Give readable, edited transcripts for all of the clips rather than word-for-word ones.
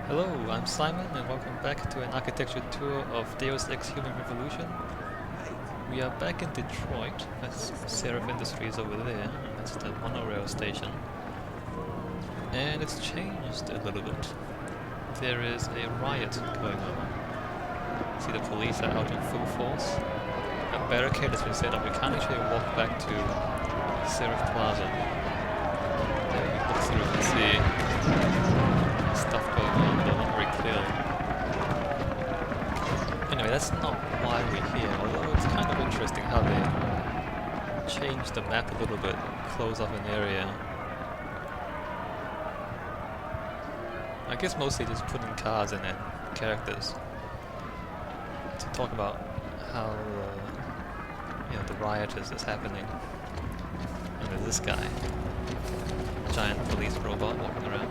Hello, I'm Simon and welcome back to an architecture tour of Deus Ex Human Revolution. We are back in Detroit, that's Seraph Industries over there, and that's the monorail station. And it's changed a little bit. There is a riot going on. See, the police are out in full force. A barricade has been set up. We can't actually walk back to Seraph Plaza. There you can look through and see stuff going on, but not very clearly. Anyway, that's not why we're here, although it's kind of interesting how they changed the map a little bit, close off an area. I guess mostly just putting cars in and characters to talk about how the riot is happening. And there's this guy, a giant police robot walking around,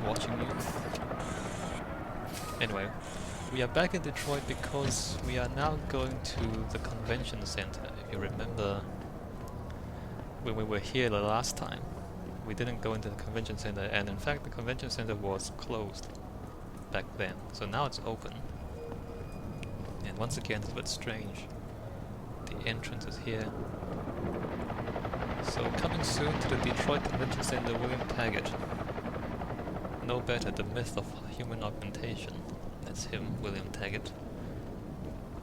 watching you. Anyway, we are back in Detroit because we are now going to the convention center. If you remember, when we were here the last time, we didn't go into the convention center, and in fact the convention center was closed back then. So now it's open. And once again it's a bit strange. The entrance is here. So coming soon to the Detroit Convention Center, William Taggart. No better, the myth of human augmentation. That's him, William Taggart.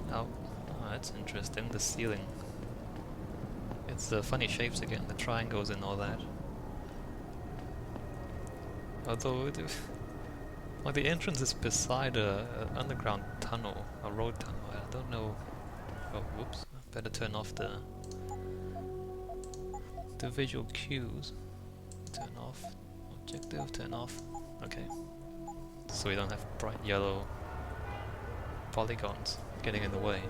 Now, that's interesting, the ceiling. It's the funny shapes again, the triangles and all that. Although, well, the entrance is beside an underground tunnel, a road tunnel. I don't know. Oh, whoops! Better turn off the visual cues. Turn off. Objective. Turn off. Okay. So we don't have bright yellow polygons getting in the way.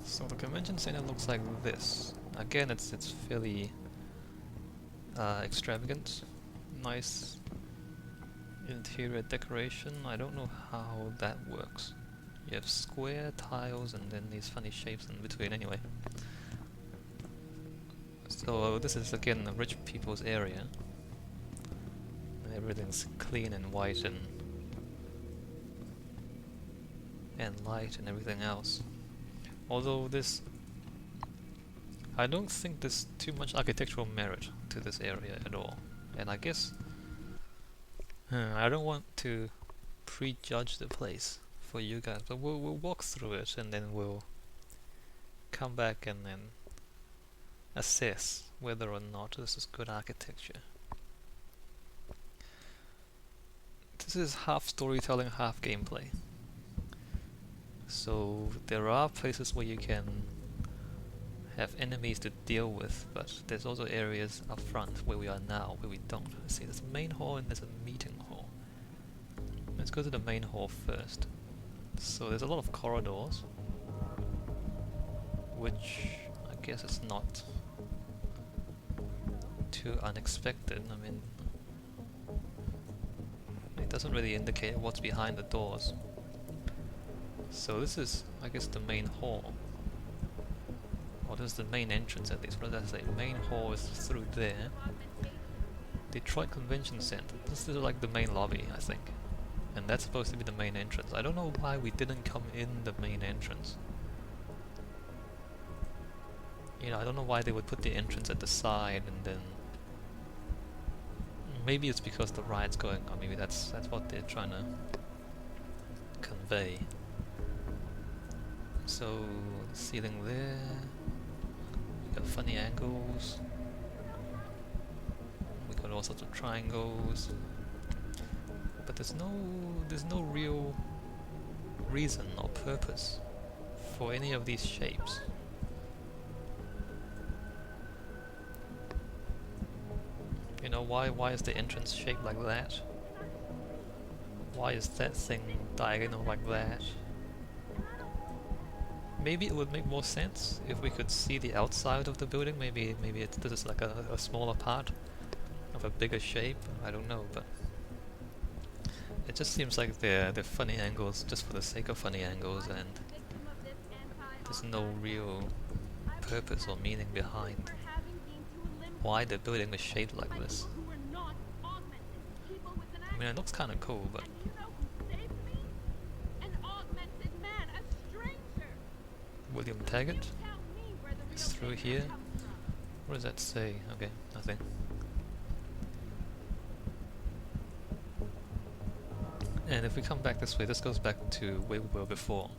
So the convention center looks like this. Again, it's fairly extravagant, nice interior decoration. I don't know how that works. You have square tiles and then these funny shapes in between anyway. So this is again the rich people's area. Everything's clean and white and light and everything else. Although this, I don't think there's too much architectural merit to this area at all. And I guess I don't want to prejudge the place for you guys, but we'll walk through it and then we'll come back and then assess whether or not this is good architecture. This is half storytelling, half gameplay. So there are places where you can have enemies to deal with, but there's also areas up front where we are now where we don't. See, there's a main hall and there's a meeting hall. Let's go to the main hall first. So there's a lot of corridors, which I guess is not too unexpected. I mean, it doesn't really indicate what's behind the doors. So this is, I guess, the main hall. Or this is the main entrance at least. What does that say? Main hall is through there. Detroit Convention Center. This is like the main lobby, I think. And that's supposed to be the main entrance. I don't know why we didn't come in the main entrance. You know, I don't know why they would put the entrance at the side and then... Maybe it's because the riot's going on. Maybe that's what they're trying to convey. So, ceiling there. We got funny angles. We got all sorts of triangles. But there's no real reason or purpose for any of these shapes. You know, why is the entrance shaped like that? Why is that thing diagonal like that? Maybe it would make more sense if we could see the outside of the building. Maybe this is like a smaller part of a bigger shape. I don't know, but it just seems like they're funny angles just for the sake of funny angles, and there's no real purpose or meaning behind why the building is shaped like this. I mean, it looks kind of cool, but William Taggart is through here. What does that say? Okay, nothing. And if we come back this way, this goes back to where we were before.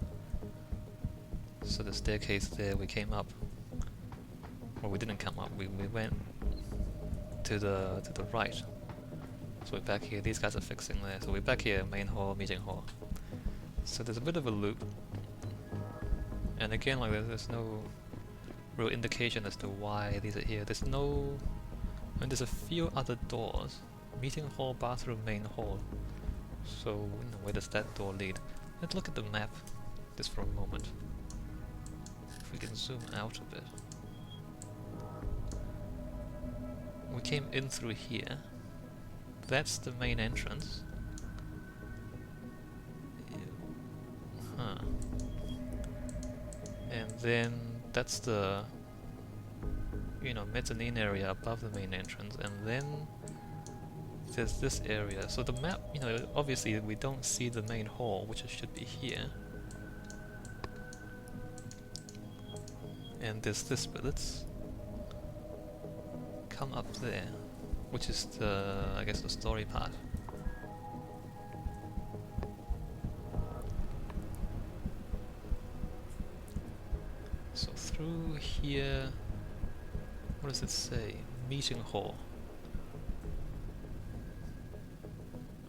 So the staircase there, we came up. Well, we didn't come up. We went to the right. So we're back here. These guys are fixing there. So we're back here, main hall, meeting hall. So there's a bit of a loop. And again, like there's no real indication as to why these are here. There's no... I mean, there's a few other doors. Meeting hall, bathroom, main hall. So, you know, where does that door lead? Let's look at the map just for a moment. If we can zoom out a bit. We came in through here. That's the main entrance. Huh. And then that's the, you know, mezzanine area above the main entrance, and then there's this area. So the map, you know, obviously we don't see the main hall, which should be here. And there's this bit. Let's come up there, which is the, I guess, the story part. So through here, what does it say? Meeting hall.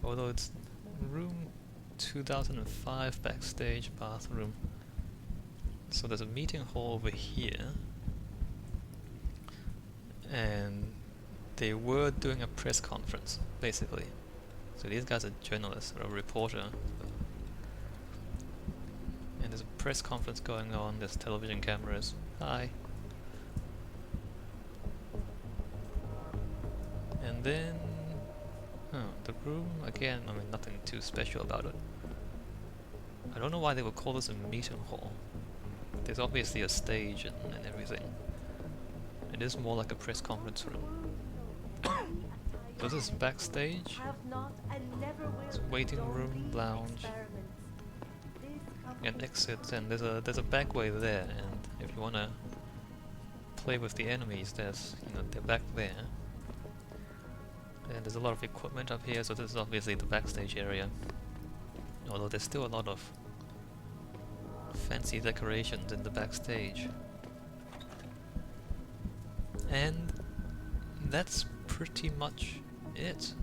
Although it's room 2005, backstage, bathroom. So there's a meeting hall over here. And they were doing a press conference, basically. So these guys are journalists, or a reporter. And there's a press conference going on, there's television cameras. Hi. And then... the room, again, I mean, nothing too special about it. I don't know why they would call this a meeting hall. There's obviously a stage and everything. It is more like a press conference room. So this is backstage. It's waiting room, lounge, and exits. And there's a back way there. And if you wanna play with the enemies, there's, you know, they're back there. And there's a lot of equipment up here. So this is obviously the backstage area. Although there's still a lot of fancy decorations in the backstage. And that's pretty much it.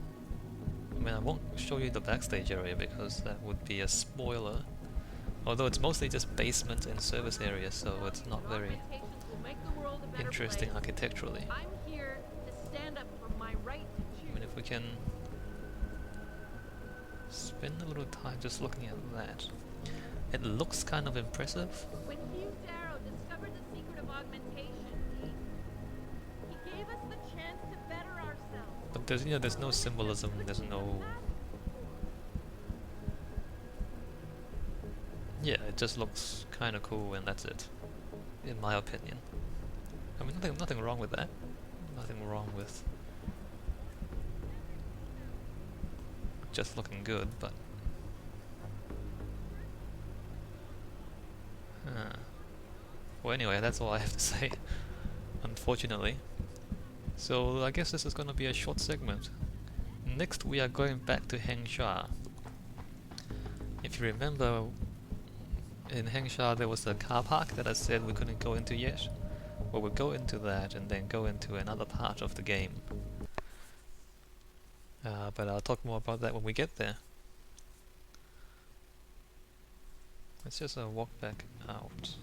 I mean, I won't show you the backstage area because that would be a spoiler. Although it's mostly just basement and service area, so it's not very interesting architecturally. I mean, if we can spend a little time just looking at that. It looks kind of impressive. When Hugh Darrow discovered the secret of augmentation, he gave us the chance to better ourselves. But there's, you know, there's no symbolism, there's no... Yeah, it just looks kind of cool and that's it, in my opinion. I mean, nothing wrong with that. Nothing wrong with just looking good, but... Well, anyway, that's all I have to say, unfortunately. So I guess this is going to be a short segment. Next we are going back to Hengsha. If you remember, in Hengsha there was a car park that I said we couldn't go into yet. Well, we'll go into that and then go into another part of the game. But I'll talk more about that when we get there. Let's just walk back out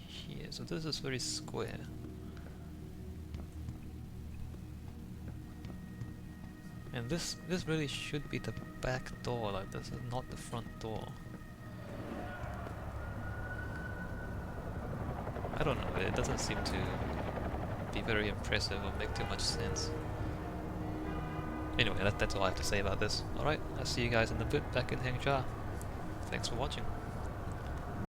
here. So this is very square. And this really should be the back door, like this is not the front door. I don't know, it doesn't seem to be very impressive or make too much sense. Anyway, that's all I have to say about this. Alright, I'll see you guys in a bit back in Hengsha. Thanks for watching.